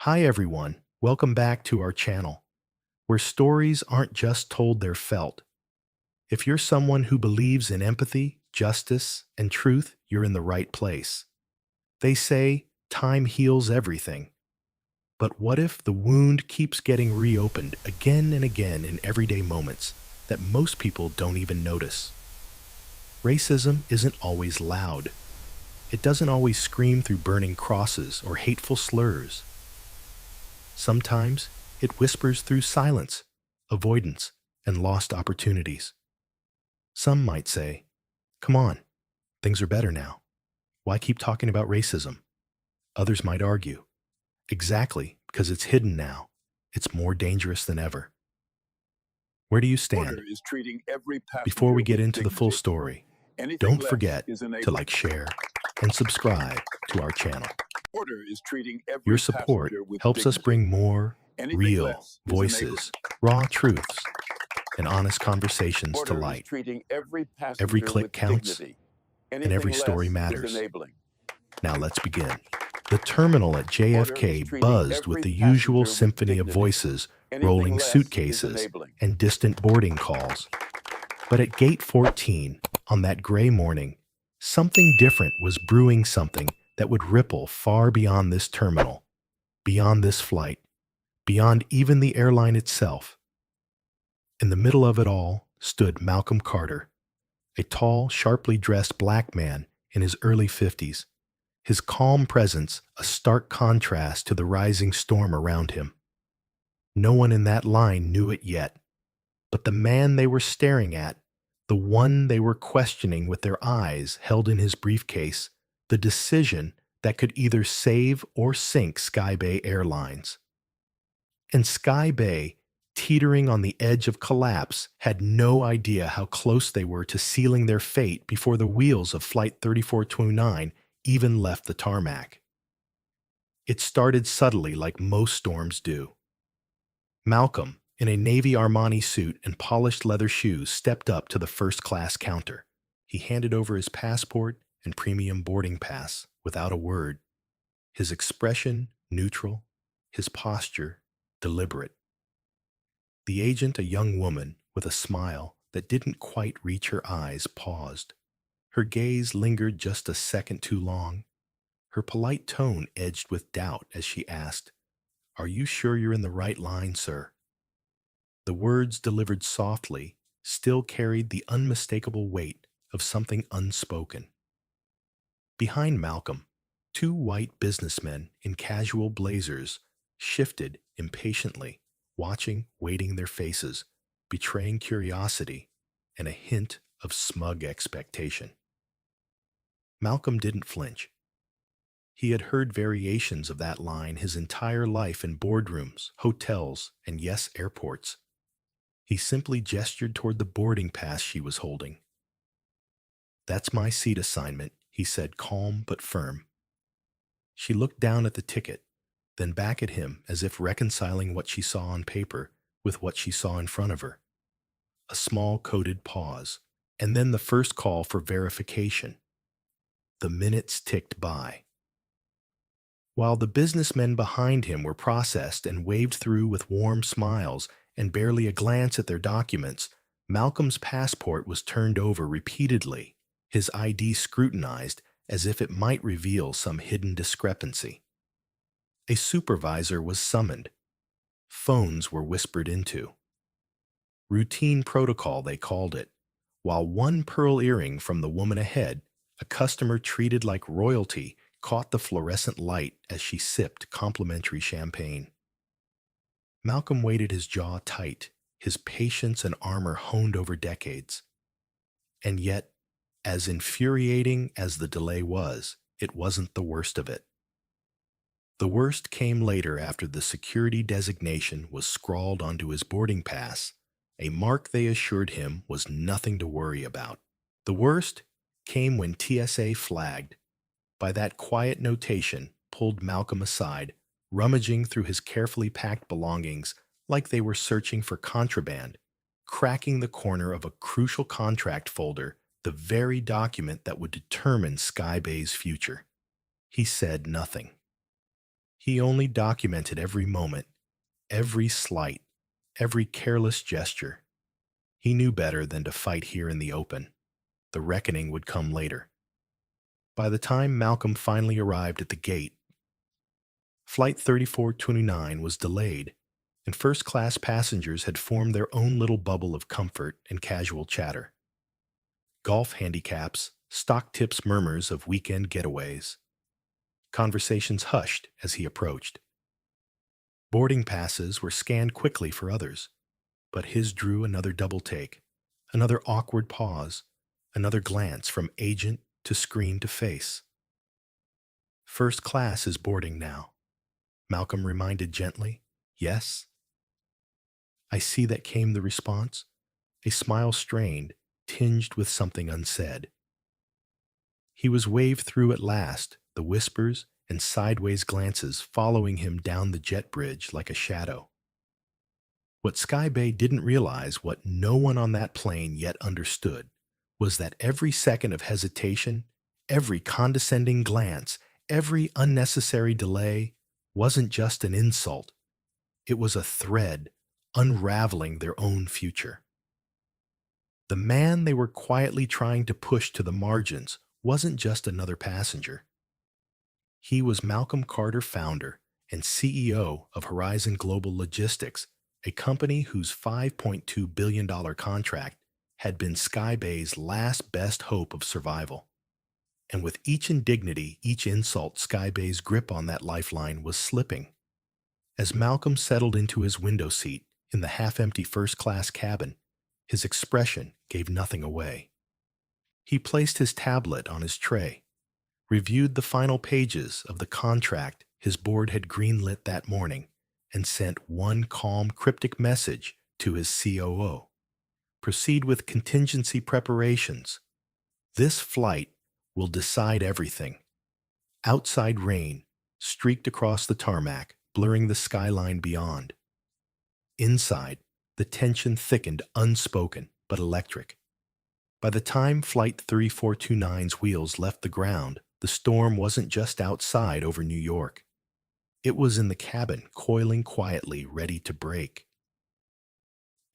Hi everyone, welcome back to our channel, where stories aren't just told, they're felt. If you're someone who believes in empathy, justice, and truth, you're in the right place. They say time heals everything. But what if the wound keeps getting reopened again and again in everyday moments that most people don't even notice? Racism isn't always loud. It doesn't always scream through burning crosses or hateful slurs. Sometimes it whispers through silence, avoidance, and lost opportunities. Some might say, come on, things are better now. Why keep talking about racism? Others might argue, exactly because it's hidden now. It's more dangerous than ever. Where do you Order stand? is treating every Before passenger we get with into the full dignity. story, Anything don't less forget is to enabling. like, share, and subscribe to our channel. Order is treating Your every support passenger with helps us dignity. bring more Anything real less is enabling. voices, raw truths, and honest conversations to Order is light. treating every Every passenger click with counts, dignity. and Anything every story less is matters. enabling. Now let's begin. The terminal at Order is JFK treating buzzed with every the usual passenger with symphony of dignity. voices, Anything rolling less is suitcases, enabling. and distant boarding calls. But at gate 14, on that gray morning, something different was brewing, something that would ripple far beyond this terminal, beyond this flight, beyond even the airline itself. In the middle of it all stood Malcolm Carter, a tall, sharply dressed black man in his early 50s, his calm presence a stark contrast to the rising storm around him. No one in that line knew it yet, but the man they were staring at, the one they were questioning with their eyes held in his briefcase, the decision that could either save or sink Skybay Airlines. And Skybay, teetering on the edge of collapse, had no idea how close they were to sealing their fate before the wheels of Flight 3429 even left the tarmac. It started subtly, like most storms do. Malcolm, in a navy Armani suit and polished leather shoes, stepped up to the first-class counter. He handed over his passport and premium boarding pass without a word, his expression neutral, his posture deliberate. The agent, a young woman with a smile that didn't quite reach her eyes, paused. Her gaze lingered just a second too long. Her polite tone edged with doubt as she asked, "Are you sure you're in the right line, sir?" The words, delivered softly, still carried the unmistakable weight of something unspoken. Behind Malcolm, two white businessmen in casual blazers shifted impatiently, watching, waiting their faces, betraying curiosity and a hint of smug expectation. Malcolm didn't flinch. He had heard variations of that line his entire life in boardrooms, hotels, and yes, airports. He simply gestured toward the boarding pass she was holding. "That's my seat assignment," he said, calm but firm. She looked down at the ticket, then back at him as if reconciling what she saw on paper with what she saw in front of her. A small coded pause, and then the first call for verification. The minutes ticked by. While the businessmen behind him were processed and waved through with warm smiles and barely a glance at their documents, Malcolm's passport was turned over repeatedly, his ID scrutinized as if it might reveal some hidden discrepancy. A supervisor was summoned. Phones were whispered into. Routine protocol, they called it, while one pearl earring from the woman ahead, a customer treated like royalty, caught the fluorescent light as she sipped complimentary champagne. Malcolm weighted his jaw tight, his patience and armor honed over decades. And yet, as infuriating as the delay was, it wasn't the worst of it. The worst came later, after the security designation was scrawled onto his boarding pass, a mark they assured him was nothing to worry about. The worst came when TSA flagged. By that quiet notation, pulled Malcolm aside, rummaging through his carefully packed belongings like they were searching for contraband, cracking the corner of a crucial contract folder, the very document that would determine Skybay's future. He said nothing. He only documented every moment, every slight, every careless gesture. He knew better than to fight here in the open. The reckoning would come later. By the time Malcolm finally arrived at the gate, Flight 3429 was delayed, and first-class passengers had formed their own little bubble of comfort and casual chatter. Golf handicaps, stock tips murmurs of weekend getaways. Conversations hushed as he approached. Boarding passes were scanned quickly for others, but his drew another double take, another awkward pause, another glance from agent to screen to face. First class is boarding now, Malcolm reminded gently. Yes? I see that came the response, a smile strained, tinged with something unsaid. He was waved through at last, the whispers and sideways glances following him down the jet bridge like a shadow. What Sky Bay didn't realize, what no one on that plane yet understood, was that every second of hesitation, every condescending glance, every unnecessary delay wasn't just an insult. It was a thread unraveling their own future. The man they were quietly trying to push to the margins wasn't just another passenger. He was Malcolm Carter, founder and CEO of Horizon Global Logistics, a company whose $5.2 billion contract had been Sky Bay's last best hope of survival. And with each indignity, each insult, Sky Bay's grip on that lifeline was slipping. As Malcolm settled into his window seat in the half-empty first-class cabin, his expression gave nothing away. He placed his tablet on his tray, reviewed the final pages of the contract his board had greenlit that morning, and sent one calm, cryptic message to his COO. Proceed with contingency preparations. This flight will decide everything. Outside rain streaked across the tarmac, blurring the skyline beyond. Inside, the tension thickened, unspoken but electric. By the time Flight 3429's wheels left the ground, the storm wasn't just outside over New York. It was in the cabin, coiling quietly, ready to break.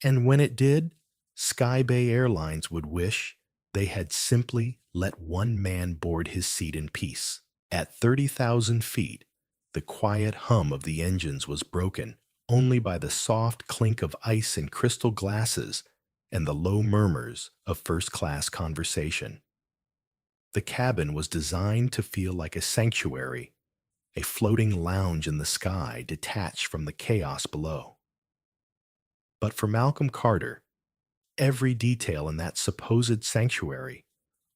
And when it did, Sky Bay Airlines would wish they had simply let one man board his seat in peace. At 30,000 feet, the quiet hum of the engines was broken only by the soft clink of ice in crystal glasses and the low murmurs of first-class conversation. The cabin was designed to feel like a sanctuary, a floating lounge in the sky detached from the chaos below. But for Malcolm Carter, every detail in that supposed sanctuary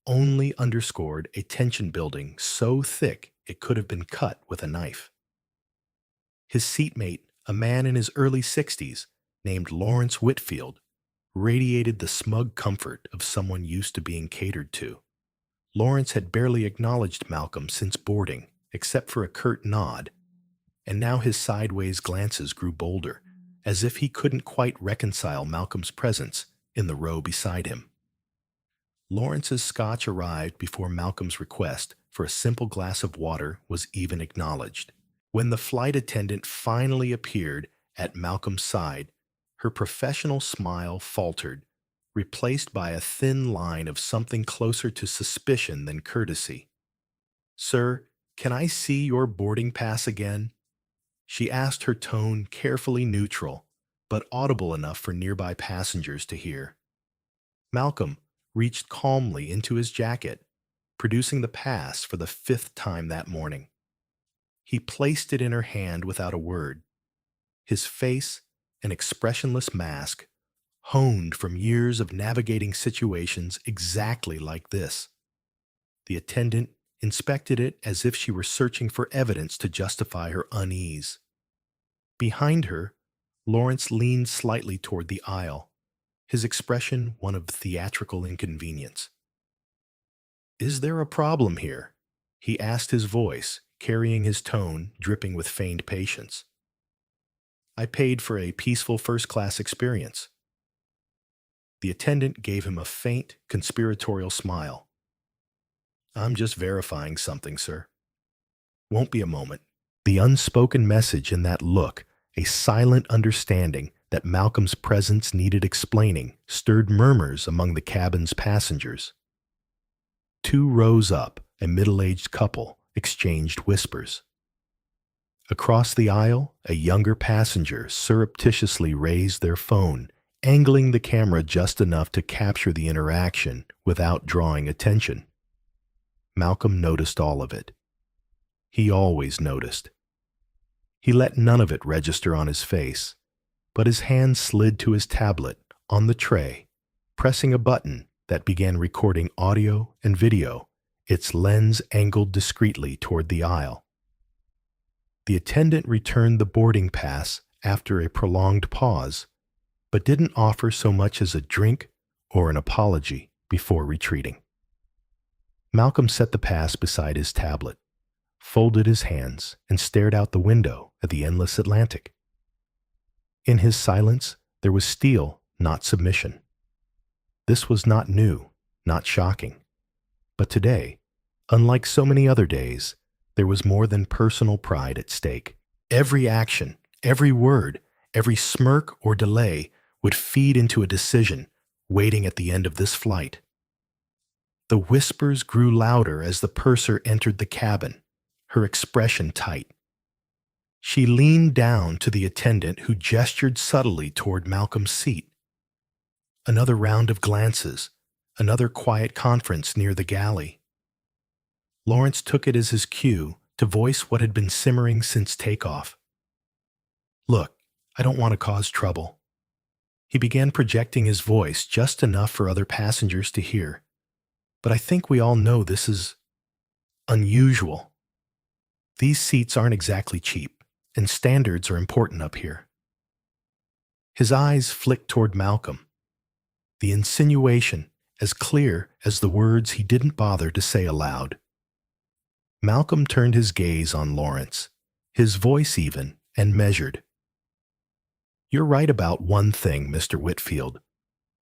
only underscored a tension building so thick it could have been cut with a knife. His seatmate, a man in his early 60s, named Lawrence Whitfield, radiated the smug comfort of someone used to being catered to. Lawrence had barely acknowledged Malcolm since boarding, except for a curt nod, and now his sideways glances grew bolder, as if he couldn't quite reconcile Malcolm's presence in the row beside him. Lawrence's scotch arrived before Malcolm's request for a simple glass of water was even acknowledged. When the flight attendant finally appeared at Malcolm's side, her professional smile faltered, replaced by a thin line of something closer to suspicion than courtesy. "Sir, can I see your boarding pass again?" She asked, her tone carefully neutral, but audible enough for nearby passengers to hear. Malcolm reached calmly into his jacket, producing the pass for the 5th time that morning. He placed it in her hand without a word, his face an expressionless mask, honed from years of navigating situations exactly like this. The attendant inspected it as if she were searching for evidence to justify her unease. Behind her, Lawrence leaned slightly toward the aisle, his expression one of theatrical inconvenience. "Is there a problem here?" he asked, his voice carrying his tone, dripping with feigned patience. "I paid for a peaceful first-class experience." The attendant gave him a faint, conspiratorial smile. "I'm just verifying something, sir. Won't be a moment." The unspoken message in that look, a silent understanding that Malcolm's presence needed explaining, stirred murmurs among the cabin's passengers. Two rows up, a middle-aged couple exchanged whispers. Across the aisle, a younger passenger surreptitiously raised their phone, angling the camera just enough to capture the interaction without drawing attention. Malcolm noticed all of it. He always noticed. He let none of it register on his face, but his hand slid to his tablet on the tray, pressing a button that began recording audio and video, its lens angled discreetly toward the aisle. The attendant returned the boarding pass after a prolonged pause, but didn't offer so much as a drink or an apology before retreating. Malcolm set the pass beside his tablet, folded his hands, and stared out the window at the endless Atlantic. In his silence, there was steel, not submission. This was not new, not shocking. But today, unlike so many other days, there was more than personal pride at stake. Every action, every word, every smirk or delay would feed into a decision waiting at the end of this flight. The whispers grew louder as the purser entered the cabin, her expression tight. She leaned down to the attendant who gestured subtly toward Malcolm's seat. Another round of glances, another quiet conference near the galley. Lawrence took it as his cue to voice what had been simmering since takeoff. "Look, I don't want to cause trouble." He began projecting his voice just enough for other passengers to hear. "But I think we all know this is unusual. These seats aren't exactly cheap, and standards are important up here." His eyes flicked toward Malcolm. The insinuation as clear as the words he didn't bother to say aloud. Malcolm turned his gaze on Lawrence, his voice even and measured. "You're right about one thing, Mr. Whitfield.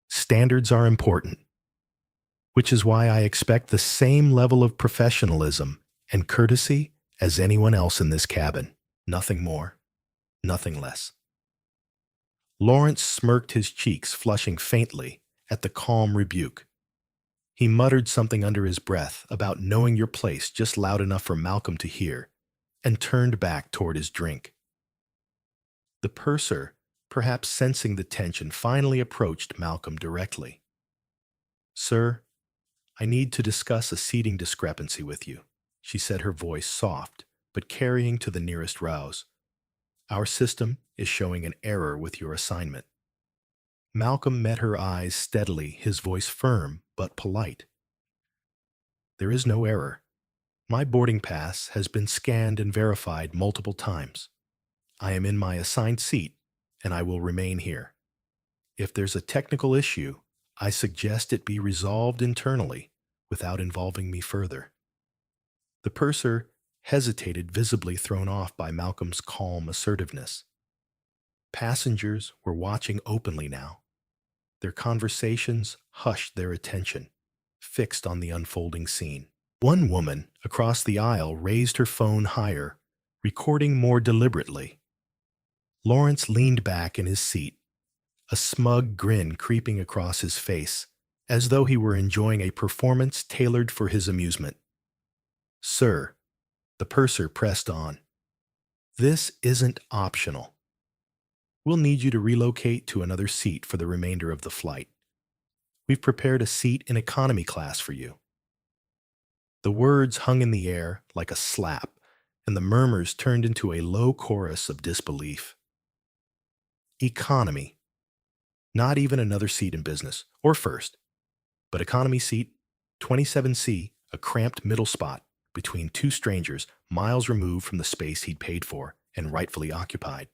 Standards are important, which is why I expect the same level of professionalism and courtesy as anyone else in this cabin. Nothing more, nothing less." Lawrence smirked, his cheeks flushing faintly at the calm rebuke. He muttered something under his breath about knowing your place just loud enough for Malcolm to hear, and turned back toward his drink. The purser, perhaps sensing the tension, finally approached Malcolm directly. "Sir, I need to discuss a seating discrepancy with you," she said, her voice soft, but carrying to the nearest rouse. "Our system is showing an error with your assignment." Malcolm met her eyes steadily, his voice firm but polite. "There is no error. My boarding pass has been scanned and verified multiple times. I am in my assigned seat, and I will remain here. If there's a technical issue, I suggest it be resolved internally without involving me further." The purser hesitated, visibly thrown off by Malcolm's calm assertiveness. Passengers were watching openly now. Their conversations hushed their attention, fixed on the unfolding scene. One woman across the aisle raised her phone higher, recording more deliberately. Lawrence leaned back in his seat, a smug grin creeping across his face, as though he were enjoying a performance tailored for his amusement. "Sir," the purser pressed on, "this isn't optional. We'll need you to relocate to another seat for the remainder of the flight. We've prepared a seat in economy class for you." The words hung in the air like a slap, and the murmurs turned into a low chorus of disbelief. Economy. Not even another seat in business, or first, but economy seat 27C, a cramped middle spot between two strangers miles removed from the space he'd paid for and rightfully occupied.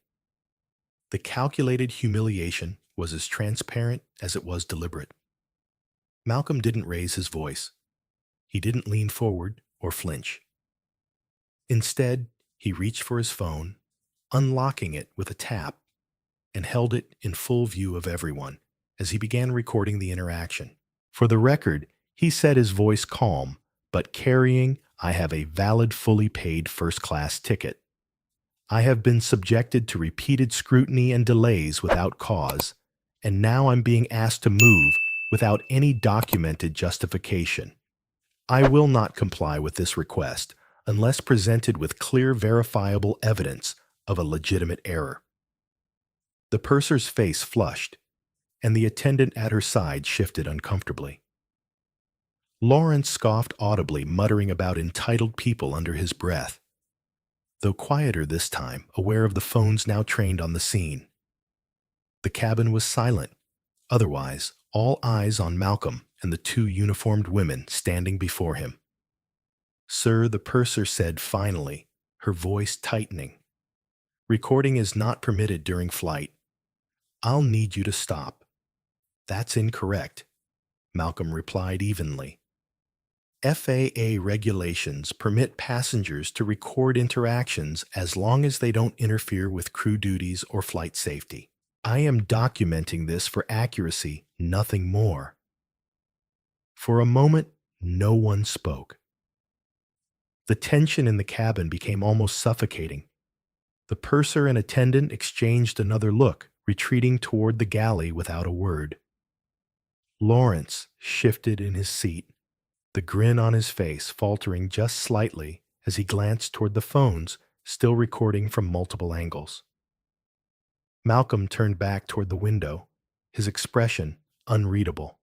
The calculated humiliation was as transparent as it was deliberate. Malcolm didn't raise his voice. He didn't lean forward or flinch. Instead, he reached for his phone, unlocking it with a tap, and held it in full view of everyone as he began recording the interaction. For the record, he said, his voice calm, but carrying, "I have a valid, fully paid first-class ticket." I have been subjected to repeated scrutiny and delays without cause, and now I'm being asked to move without any documented justification. I will not comply with this request unless presented with clear, verifiable evidence of a legitimate error." The purser's face flushed, and the attendant at her side shifted uncomfortably. Lawrence scoffed audibly, muttering about entitled people under his breath, though quieter this time, aware of the phones now trained on the scene. The cabin was silent, otherwise all eyes on Malcolm and the two uniformed women standing before him. "Sir," the purser said finally, her voice tightening, "recording is not permitted during flight. I'll need you to stop." "That's incorrect," Malcolm replied evenly. "FAA regulations permit passengers to record interactions as long as they don't interfere with crew duties or flight safety. I am documenting this for accuracy, nothing more." For a moment, no one spoke. The tension in the cabin became almost suffocating. The purser and attendant exchanged another look, retreating toward the galley without a word. Lawrence shifted in his seat, the grin on his face faltering just slightly as he glanced toward the phones, still recording from multiple angles. Malcolm turned back toward the window, his expression unreadable.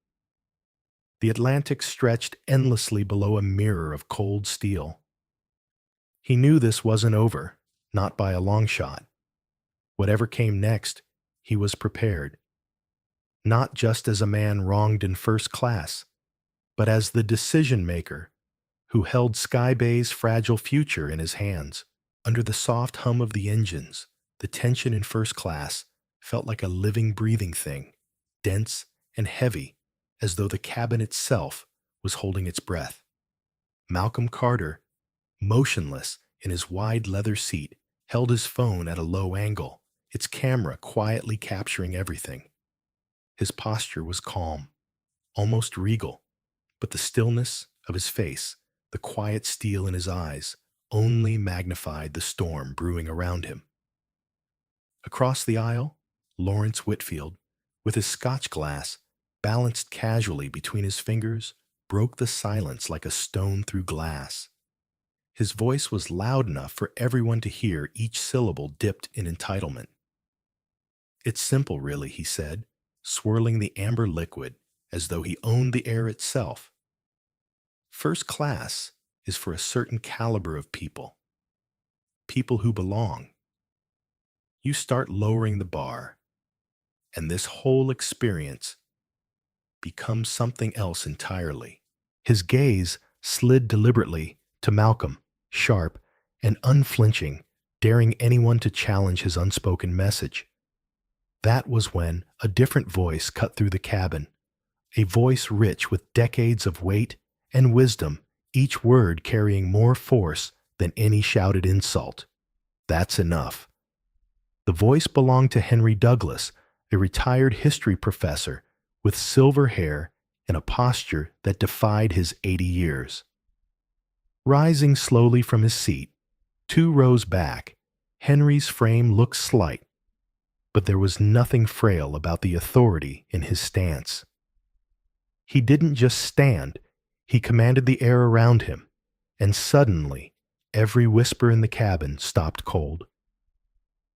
The Atlantic stretched endlessly below a mirror of cold steel. He knew this wasn't over, not by a long shot. Whatever came next, he was prepared. Not just as a man wronged in first class, but as the decision-maker who held Skybay's fragile future in his hands. Under the soft hum of the engines, the tension in first class felt like a living, breathing thing, dense and heavy, as though the cabin itself was holding its breath. Malcolm Carter, motionless in his wide leather seat, held his phone at a low angle, its camera quietly capturing everything. His posture was calm, almost regal, but the stillness of his face, the quiet steel in his eyes, only magnified the storm brewing around him. Across the aisle, Lawrence Whitfield, with his scotch glass balanced casually between his fingers, broke the silence like a stone through glass. His voice was loud enough for everyone to hear, each syllable dipped in entitlement. "It's simple, really," he said, swirling the amber liquid as though he owned the air itself. "First class is for a certain caliber of people, people who belong. You start lowering the bar, and this whole experience becomes something else entirely." His gaze slid deliberately to Malcolm, sharp and unflinching, daring anyone to challenge his unspoken message. That was when a different voice cut through the cabin, a voice rich with decades of weight and wisdom, each word carrying more force than any shouted insult. "That's enough." The voice belonged to Henry Douglas, a retired history professor with silver hair and a posture that defied his 80 years. Rising slowly from his seat, 2 rows back, Henry's frame looked slight, but there was nothing frail about the authority in his stance. He didn't just stand, he commanded the air around him, and suddenly every whisper in the cabin stopped cold.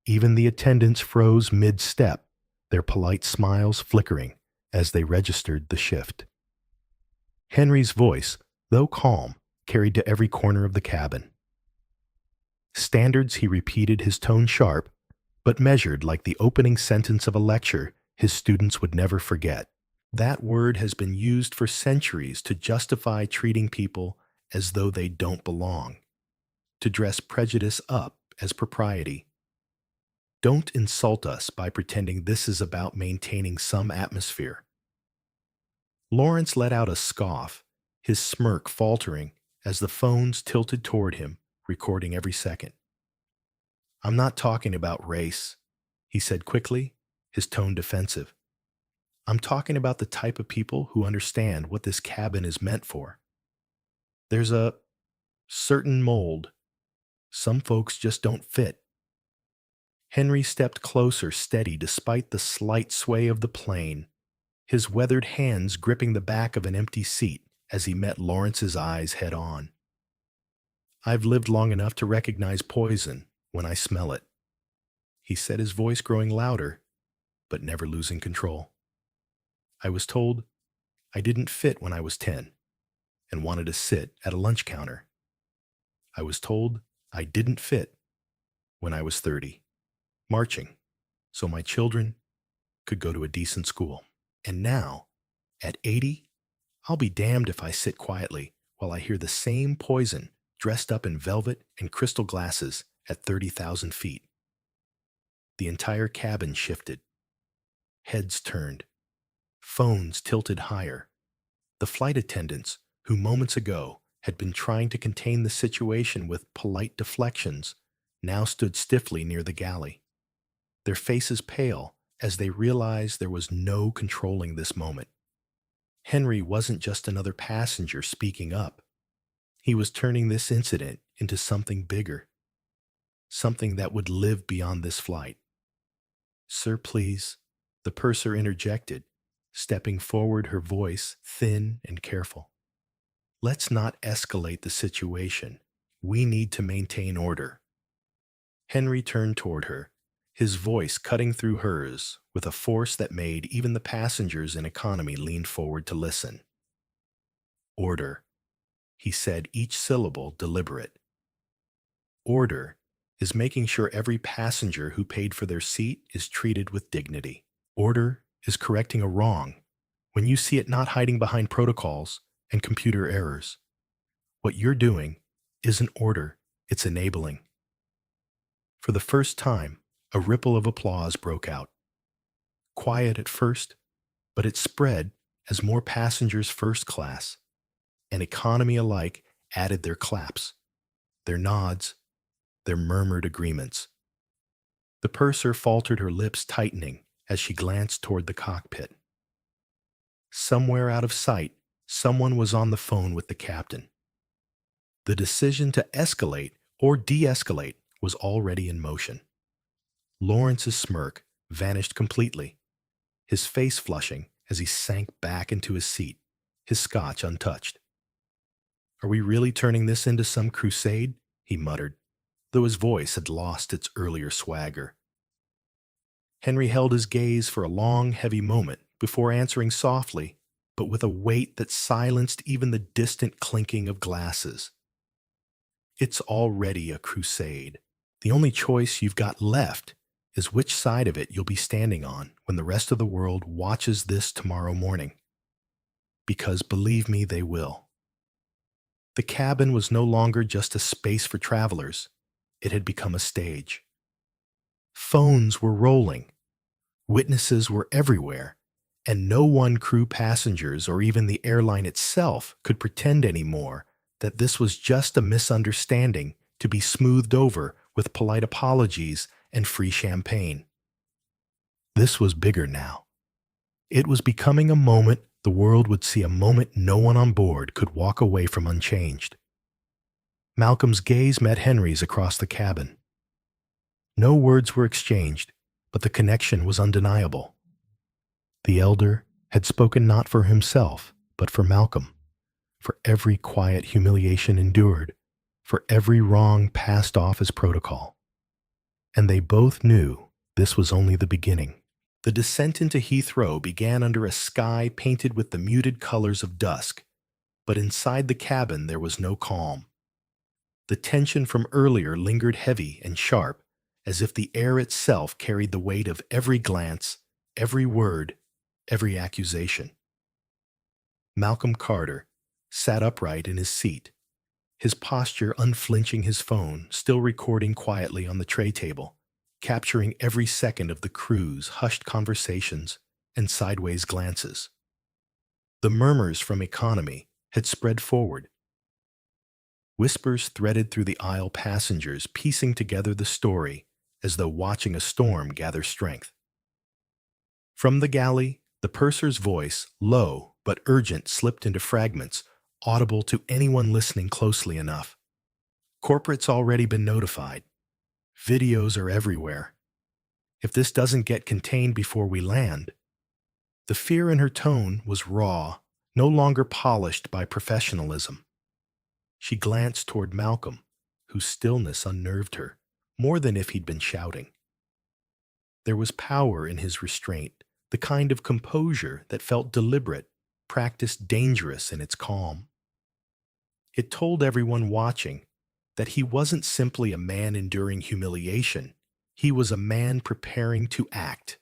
Even the attendants froze mid-step, their polite smiles flickering as they registered the shift. Henry's voice, though calm, carried to every corner of the cabin. Standards, he repeated, his tone sharp, but measured like the opening sentence of a lecture his students would never forget. That word has been used for centuries to justify treating people as though they don't belong, to dress prejudice up as propriety. Don't insult us by pretending this is about maintaining some atmosphere. Lawrence let out a scoff, his smirk faltering as the phones tilted toward him, recording every second. "I'm not talking about race," he said quickly, his tone defensive. "I'm talking about the type of people who understand what this cabin is meant for. There's a certain mold. Some folks just don't fit. Henry stepped closer, steady despite the slight sway of the plane, his weathered hands gripping the back of an empty seat as he met Lawrence's eyes head on. "I've lived long enough to recognize poison when I smell it," he said, his voice growing louder, but never losing control. "I was told I didn't fit when I was 10 and wanted to sit at a lunch counter. I was told I didn't fit when I was 30, marching so my children could go to a decent school. And now, at 80, I'll be damned if I sit quietly while I hear the same poison dressed up in velvet and crystal glasses at 30,000 feet." The entire cabin shifted. Heads turned. Phones tilted higher. The flight attendants, who moments ago had been trying to contain the situation with polite deflections, now stood stiffly near the galley, their faces pale as they realized there was no controlling this moment. Henry wasn't just another passenger speaking up. He was turning this incident into something bigger, something that would live beyond this flight. "Sir, please," the purser interjected, stepping forward, her voice thin and careful. "Let's not escalate the situation. We need to maintain order." Henry turned toward her, his voice cutting through hers with a force that made even the passengers in economy lean forward to listen. "Order," he said, each syllable deliberate. "Order is making sure every passenger who paid for their seat is treated with dignity. Order is correcting a wrong when you see it not hiding behind protocols and computer errors. What you're doing isn't order, it's enabling." For the first time, a ripple of applause broke out. Quiet at first, but it spread as more passengers first class and economy alike added their claps, their nods, their murmured agreements. The purser faltered, her lips tightening as she glanced toward the cockpit. Somewhere out of sight, someone was on the phone with the captain. The decision to escalate or de-escalate was already in motion. Lawrence's smirk vanished completely, his face flushing as he sank back into his seat, his scotch untouched. "Are we really turning this into some crusade?" he muttered, though his voice had lost its earlier swagger. Henry held his gaze for a long, heavy moment before answering softly, but with a weight that silenced even the distant clinking of glasses. "It's already a crusade. The only choice you've got left is which side of it you'll be standing on when the rest of the world watches this tomorrow morning. Because believe me, they will." The cabin was no longer just a space for travelers. It had become a stage. Phones were rolling. Witnesses were everywhere, and no one crew, passengers, or even the airline itself could pretend anymore that this was just a misunderstanding to be smoothed over with polite apologies and free champagne. This was bigger now. It was becoming a moment the world would see, a moment no one on board could walk away from unchanged. Malcolm's gaze met Henry's across the cabin. No words were exchanged, but the connection was undeniable. The elder had spoken not for himself, but for Malcolm, for every quiet humiliation endured, for every wrong passed off as protocol. And they both knew this was only the beginning. The descent into Heathrow began under a sky painted with the muted colors of dusk, but inside the cabin there was no calm. The tension from earlier lingered heavy and sharp, as if the air itself carried the weight of every glance, every word, every accusation. Malcolm Carter sat upright in his seat, his posture unflinching, his phone still recording quietly on the tray table, capturing every second of the crew's hushed conversations and sideways glances. The murmurs from economy had spread forward. Whispers threaded through the aisle, passengers piecing together the story as though watching a storm gather strength. From the galley, the purser's voice, low but urgent, slipped into fragments, audible to anyone listening closely enough. "Corporate's already been notified. Videos are everywhere. If this doesn't get contained before we land. The fear in her tone was raw, no longer polished by professionalism. She glanced toward Malcolm, whose stillness unnerved her, more than if he'd been shouting. There was power in his restraint, the kind of composure that felt deliberate, practiced dangerous in its calm. It told everyone watching that he wasn't simply a man enduring humiliation, he was a man preparing to act.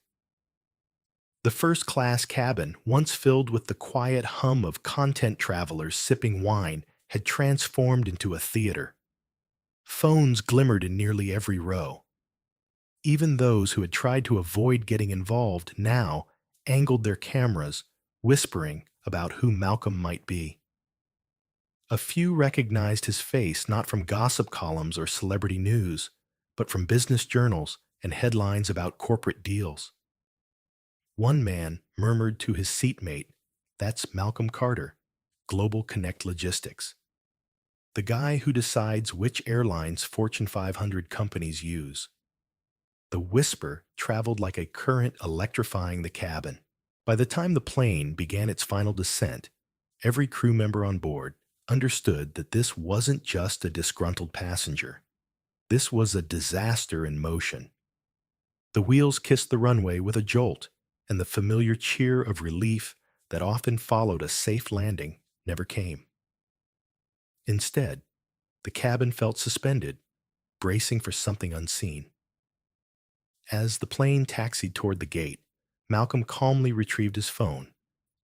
The first-class cabin, once filled with the quiet hum of content travelers sipping wine, had transformed into a theater. Phones glimmered in nearly every row. Even those who had tried to avoid getting involved now angled their cameras, whispering about who Malcolm might be. A few recognized his face not from gossip columns or celebrity news, but from business journals and headlines about corporate deals. One man murmured to his seatmate, "That's Malcolm Carter, Global Connect Logistics, the guy who decides which airlines Fortune 500 companies use." The whisper traveled like a current electrifying the cabin. By the time the plane began its final descent, every crew member on board understood that this wasn't just a disgruntled passenger. This was a disaster in motion. The wheels kissed the runway with a jolt, and the familiar cheer of relief that often followed a safe landing never came. Instead, the cabin felt suspended, bracing for something unseen. As the plane taxied toward the gate, Malcolm calmly retrieved his phone,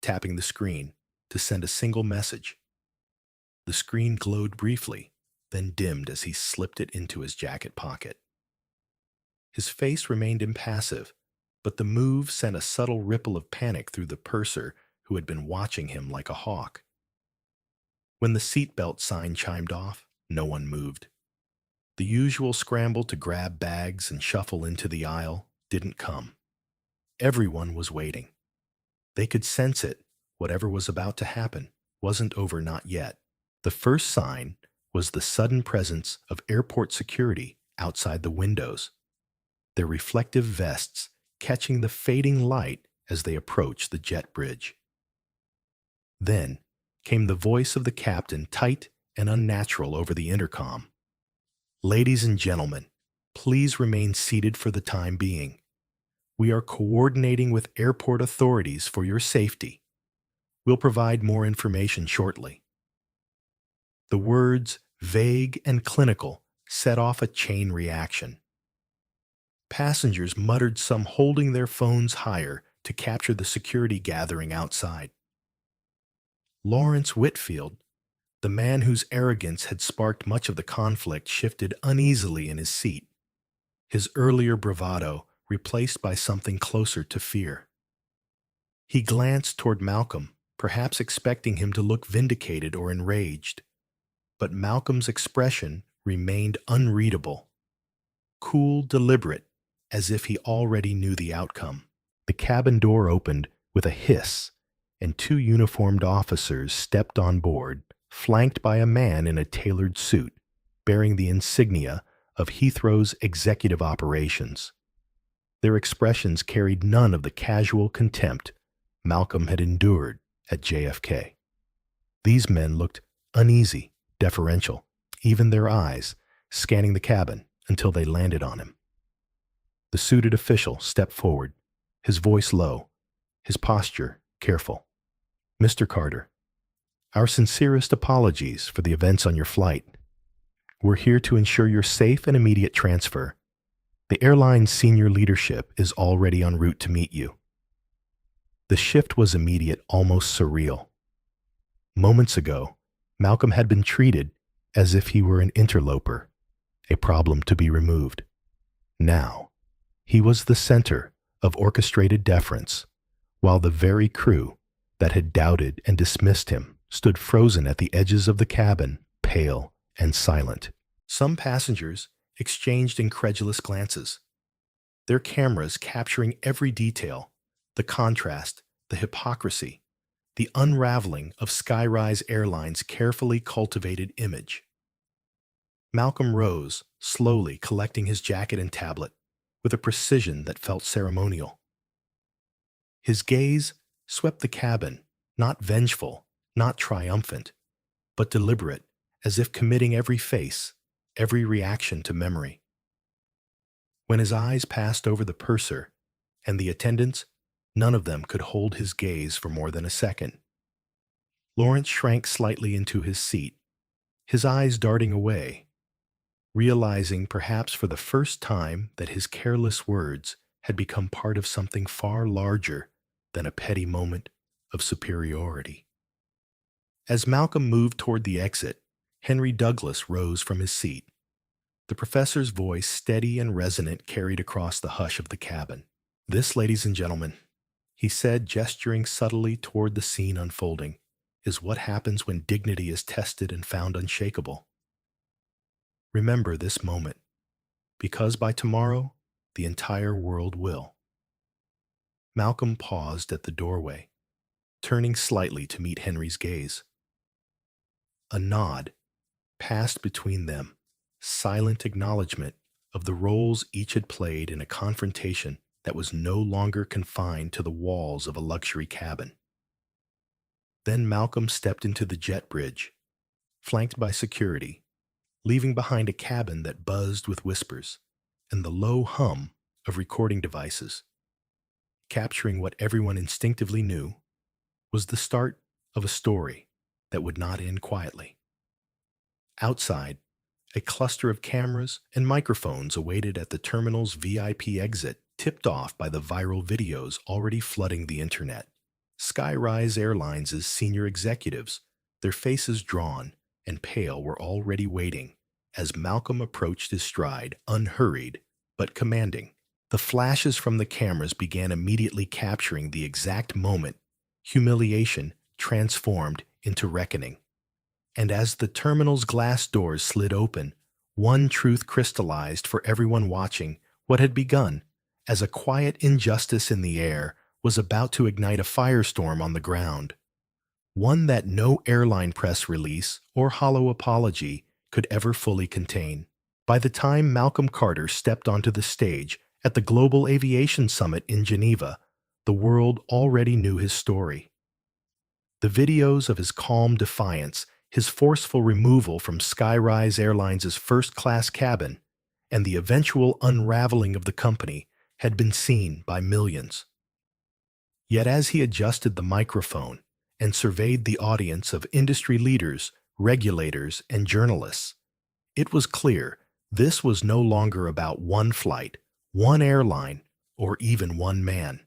tapping the screen to send a single message. The screen glowed briefly, then dimmed as he slipped it into his jacket pocket. His face remained impassive, but the move sent a subtle ripple of panic through the purser who had been watching him like a hawk. When the seatbelt sign chimed off, no one moved. The usual scramble to grab bags and shuffle into the aisle didn't come. Everyone was waiting. They could sense it. Whatever was about to happen wasn't over not yet. The first sign was the sudden presence of airport security outside the windows, their reflective vests catching the fading light as they approached the jet bridge. Then came the voice of the captain, tight and unnatural over the intercom. "Ladies and gentlemen, please remain seated for the time being. We are coordinating with airport authorities for your safety. We'll provide more information shortly." The words, vague and clinical, set off a chain reaction. Passengers muttered, some holding their phones higher to capture the security gathering outside. Lawrence Whitfield, the man whose arrogance had sparked much of the conflict, shifted uneasily in his seat, his earlier bravado replaced by something closer to fear. He glanced toward Malcolm, perhaps expecting him to look vindicated or enraged. But Malcolm's expression remained unreadable, cool, deliberate, as if he already knew the outcome. The cabin door opened with a hiss, and two uniformed officers stepped on board, flanked by a man in a tailored suit, bearing the insignia of Heathrow's executive operations. Their expressions carried none of the casual contempt Malcolm had endured at JFK. These men looked uneasy, deferential, even their eyes scanning the cabin until they landed on him. The suited official stepped forward, his voice low, his posture careful. "Mr. Carter, our sincerest apologies for the events on your flight. We're here to ensure your safe and immediate transfer. The airline's senior leadership is already en route to meet you." The shift was immediate, almost surreal. Moments ago, Malcolm had been treated as if he were an interloper, a problem to be removed. Now, he was the center of orchestrated deference, while the very crew that had doubted and dismissed him stood frozen at the edges of the cabin, pale and silent. Some passengers exchanged incredulous glances, their cameras capturing every detail, the contrast, the hypocrisy, the unraveling of Skyrise Airlines' carefully cultivated image. Malcolm rose, slowly collecting his jacket and tablet, with a precision that felt ceremonial. His gaze swept the cabin, not vengeful, not triumphant, but deliberate, as if committing every face, every reaction to memory. When his eyes passed over the purser and the attendants, none of them could hold his gaze for more than a second. Lawrence shrank slightly into his seat, his eyes darting away, realizing perhaps for the first time that his careless words had become part of something far larger than a petty moment of superiority. As Malcolm moved toward the exit, Henry Douglas rose from his seat. The professor's voice, steady and resonant, carried across the hush of the cabin. "This, ladies and gentlemen," he said, gesturing subtly toward the scene unfolding, "is what happens when dignity is tested and found unshakable. Remember this moment, because by tomorrow, the entire world will." Malcolm paused at the doorway, turning slightly to meet Henry's gaze. A nod passed between them, silent acknowledgement of the roles each had played in a confrontation that was no longer confined to the walls of a luxury cabin. Then Malcolm stepped into the jet bridge, flanked by security, leaving behind a cabin that buzzed with whispers and the low hum of recording devices. Capturing what everyone instinctively knew was the start of a story that would not end quietly. Outside, a cluster of cameras and microphones awaited at the terminal's VIP exit, tipped off by the viral videos already flooding the internet. Skyrise Airlines' senior executives, their faces drawn and pale, were already waiting as Malcolm approached his stride, unhurried but commanding. The flashes from the cameras began immediately capturing the exact moment humiliation transformed into reckoning. And as the terminal's glass doors slid open, one truth crystallized for everyone watching: what had begun as a quiet injustice in the air was about to ignite a firestorm on the ground, one that no airline press release or hollow apology could ever fully contain. By the time Malcolm Carter stepped onto the stage at the Global Aviation Summit in Geneva, the world already knew his story. The videos of his calm defiance, his forceful removal from Skyrise Airlines' first-class cabin, and the eventual unraveling of the company had been seen by millions. Yet as he adjusted the microphone and surveyed the audience of industry leaders, regulators, and journalists, it was clear this was no longer about one flight, one airline, or even one man.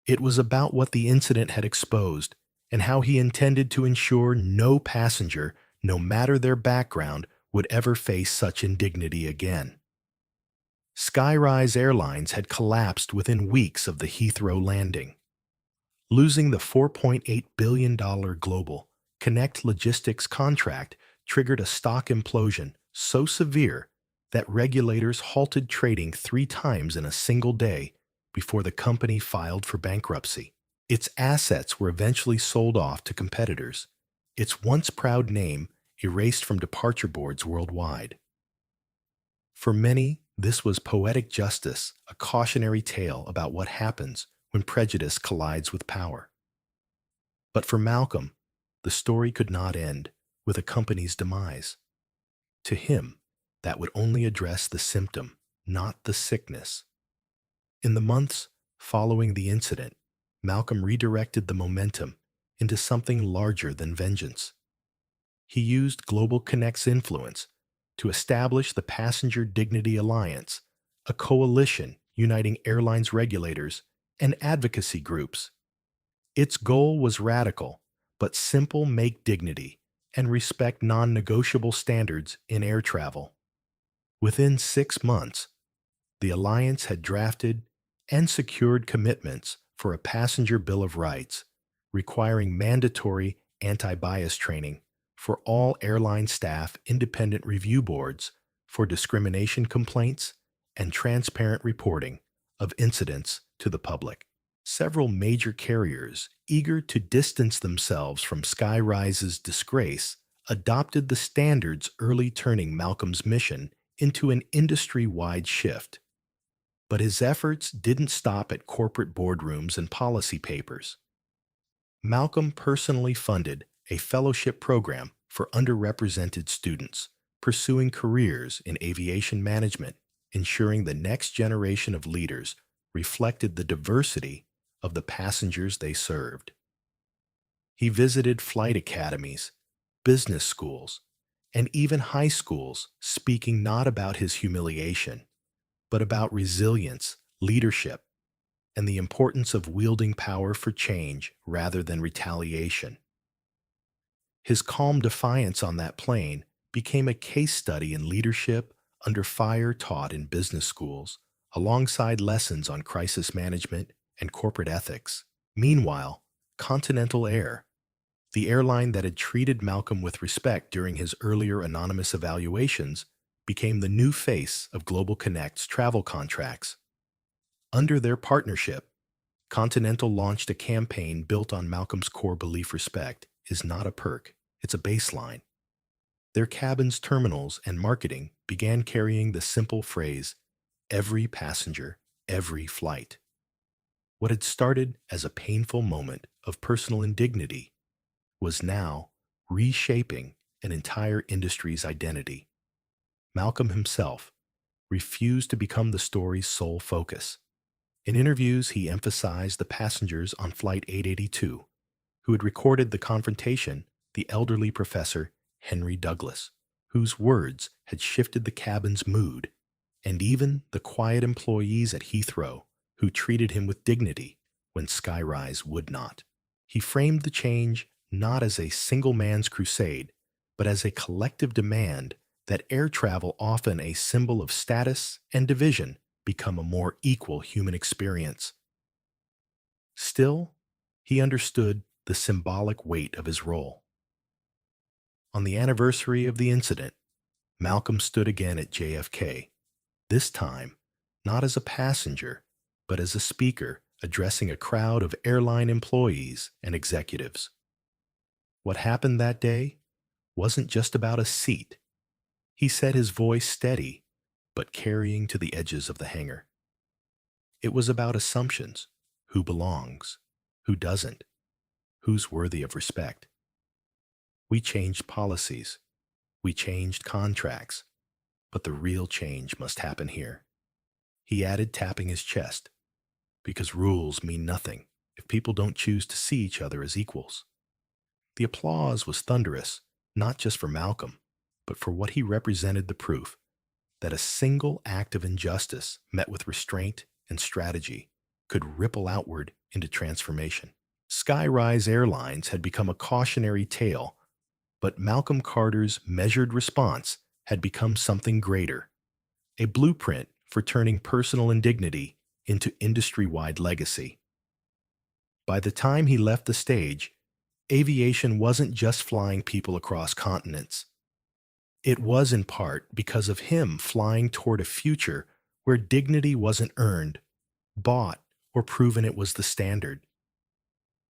It was about what the incident had exposed and how he intended to ensure no passenger, no matter their background, would ever face such indignity again. Skyrise Airlines had collapsed within weeks of the Heathrow landing. Losing the $4.8 billion global Connect Logistics contract triggered a stock implosion so severe that regulators halted trading 3 times in a single day before the company filed for bankruptcy. Its assets were eventually sold off to competitors, its once proud name erased from departure boards worldwide. For many, this was poetic justice, a cautionary tale about what happens when prejudice collides with power. But for Malcolm, the story could not end with a company's demise. To him, that would only address the symptom, not the sickness. In the months following the incident, Malcolm redirected the momentum into something larger than vengeance. He used Global Connect's influence to establish the Passenger Dignity Alliance, a coalition uniting airlines regulators and advocacy groups. Its goal was radical, but simple: make dignity and respect non-negotiable standards in air travel. Within 6 months, the alliance had drafted and secured commitments for a passenger bill of rights, requiring mandatory anti-bias training for all airline staff, independent review boards for discrimination complaints, and transparent reporting of incidents to the public. Several major carriers, eager to distance themselves from Skyrise's disgrace, adopted the standards, early turning Malcolm's mission into an industry-wide shift. But his efforts didn't stop at corporate boardrooms and policy papers. Malcolm personally funded a fellowship program for underrepresented students, pursuing careers in aviation management, ensuring the next generation of leaders reflected the diversity of the passengers they served. He visited flight academies, business schools, and even high schools, speaking not about his humiliation, but about resilience, leadership, and the importance of wielding power for change rather than retaliation. His calm defiance on that plane became a case study in leadership under fire taught in business schools, alongside lessons on crisis management and corporate ethics. Meanwhile, Continental Air, the airline that had treated Malcolm with respect during his earlier anonymous evaluations, became the new face of Global Connect's travel contracts. Under their partnership, Continental launched a campaign built on Malcolm's core belief: respect is not a perk, it's a baseline. Their cabins, terminals, and marketing began carrying the simple phrase, every passenger, every flight. What had started as a painful moment of personal indignity was now reshaping an entire industry's identity. Malcolm himself refused to become the story's sole focus. In interviews, he emphasized the passengers on Flight 882, who had recorded the confrontation, the elderly professor Henry Douglas, whose words had shifted the cabin's mood, and even the quiet employees at Heathrow, who treated him with dignity when Skyrise would not. He framed the change not as a single man's crusade, but as a collective demand that air travel, often a symbol of status and division, become a more equal human experience. Still, he understood the symbolic weight of his role. On the anniversary of the incident, Malcolm stood again at JFK, this time not as a passenger, but as a speaker addressing a crowd of airline employees and executives. What happened that day wasn't just about a seat. He said, his voice steady, but carrying to the edges of the hangar. It was about assumptions: who belongs, who doesn't, who's worthy of respect. We changed policies, we changed contracts, but the real change must happen here. He added, tapping his chest, because rules mean nothing if people don't choose to see each other as equals. The applause was thunderous, not just for Malcolm, but for what he represented: the proof that a single act of injustice met with restraint and strategy could ripple outward into transformation. Skyrise Airlines had become a cautionary tale, but Malcolm Carter's measured response had become something greater: a blueprint for turning personal indignity into industry-wide legacy. By the time he left the stage, aviation wasn't just flying people across continents. It was, in part, because of him, flying toward a future where dignity wasn't earned, bought, or proven it was the standard.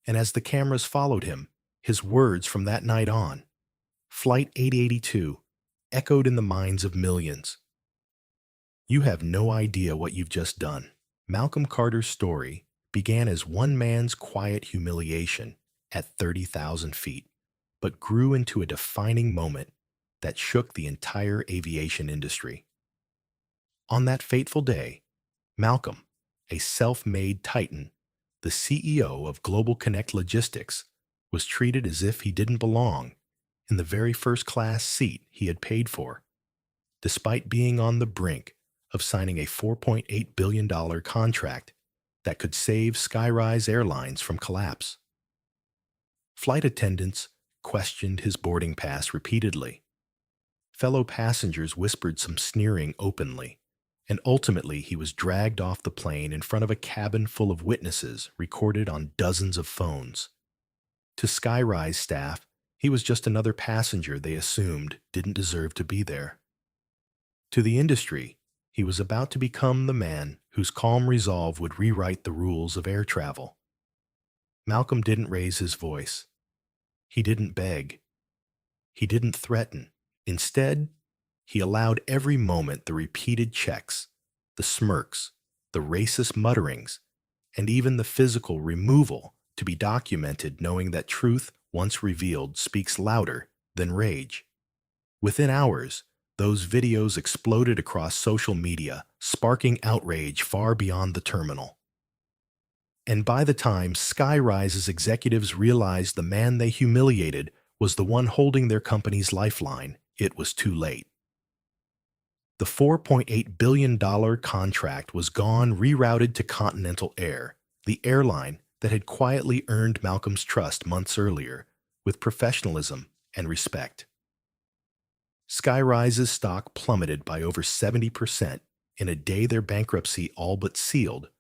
And as the cameras followed him, his words from that night on, Flight 882, echoed in the minds of millions. You have no idea what you've just done. Malcolm Carter's story began as one man's quiet humiliation at 30,000 feet, but grew into a defining moment that shook the entire aviation industry. On that fateful day, Malcolm, a self-made titan, the CEO of Global Connect Logistics, was treated as if he didn't belong in the very first-class seat he had paid for, despite being on the brink of signing a $4.8 billion contract that could save Skyrise Airlines from collapse. Flight attendants questioned his boarding pass repeatedly. Fellow passengers whispered some sneering openly, and ultimately he was dragged off the plane in front of a cabin full of witnesses recorded on dozens of phones. To Skyrise staff, he was just another passenger they assumed didn't deserve to be there. To the industry, he was about to become the man whose calm resolve would rewrite the rules of air travel. Malcolm didn't raise his voice. He didn't beg. He didn't threaten. Instead, he allowed every moment: the repeated checks, the smirks, the racist mutterings, and even the physical removal to be documented, knowing that truth, once revealed, speaks louder than rage. Within hours, those videos exploded across social media, sparking outrage far beyond the terminal. And by the time Skyrise's executives realized the man they humiliated was the one holding their company's lifeline, it was too late. The $4.8 billion contract was gone, rerouted to Continental Air, the airline that had quietly earned Malcolm's trust months earlier with professionalism and respect. Skyrise's stock plummeted by over 70% in a day their bankruptcy all but sealed,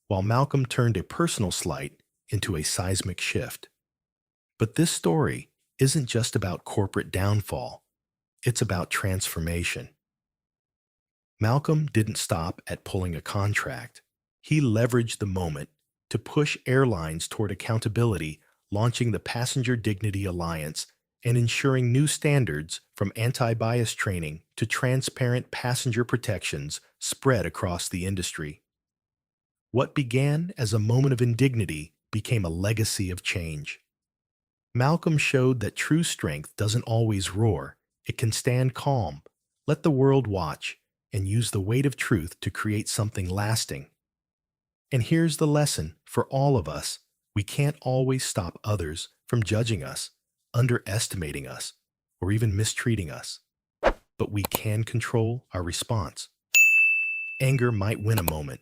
while Malcolm turned a personal slight into a seismic shift. But this story isn't just about corporate downfall, it's about transformation. Malcolm didn't stop at pulling a contract. He leveraged the moment to push airlines toward accountability, launching the Passenger Dignity Alliance and ensuring new standards from anti-bias training to transparent passenger protections spread across the industry. What began as a moment of indignity became a legacy of change. Malcolm showed that true strength doesn't always roar. It can stand calm, let the world watch, and use the weight of truth to create something lasting. And here's the lesson for all of us. We can't always stop others from judging us, underestimating us, or even mistreating us. But we can control our response. Anger might win a moment,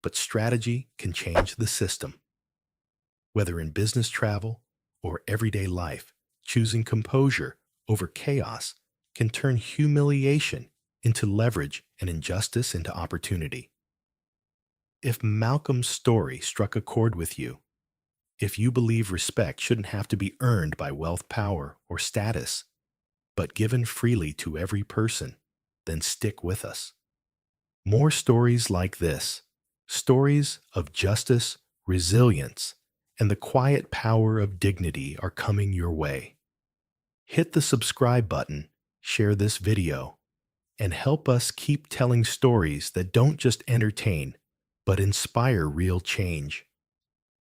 but strategy can change the system. Whether in business travel or everyday life, choosing composure over chaos can turn humiliation into leverage and injustice into opportunity. If Malcolm's story struck a chord with you, if you believe respect shouldn't have to be earned by wealth, power, or status, but given freely to every person, then stick with us. More stories like this, stories of justice, resilience, and the quiet power of dignity are coming your way. Hit the subscribe button, share this video, and help us keep telling stories that don't just entertain, but inspire real change.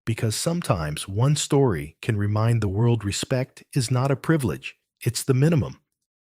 Because sometimes one story can remind the world respect is not a privilege, it's the minimum.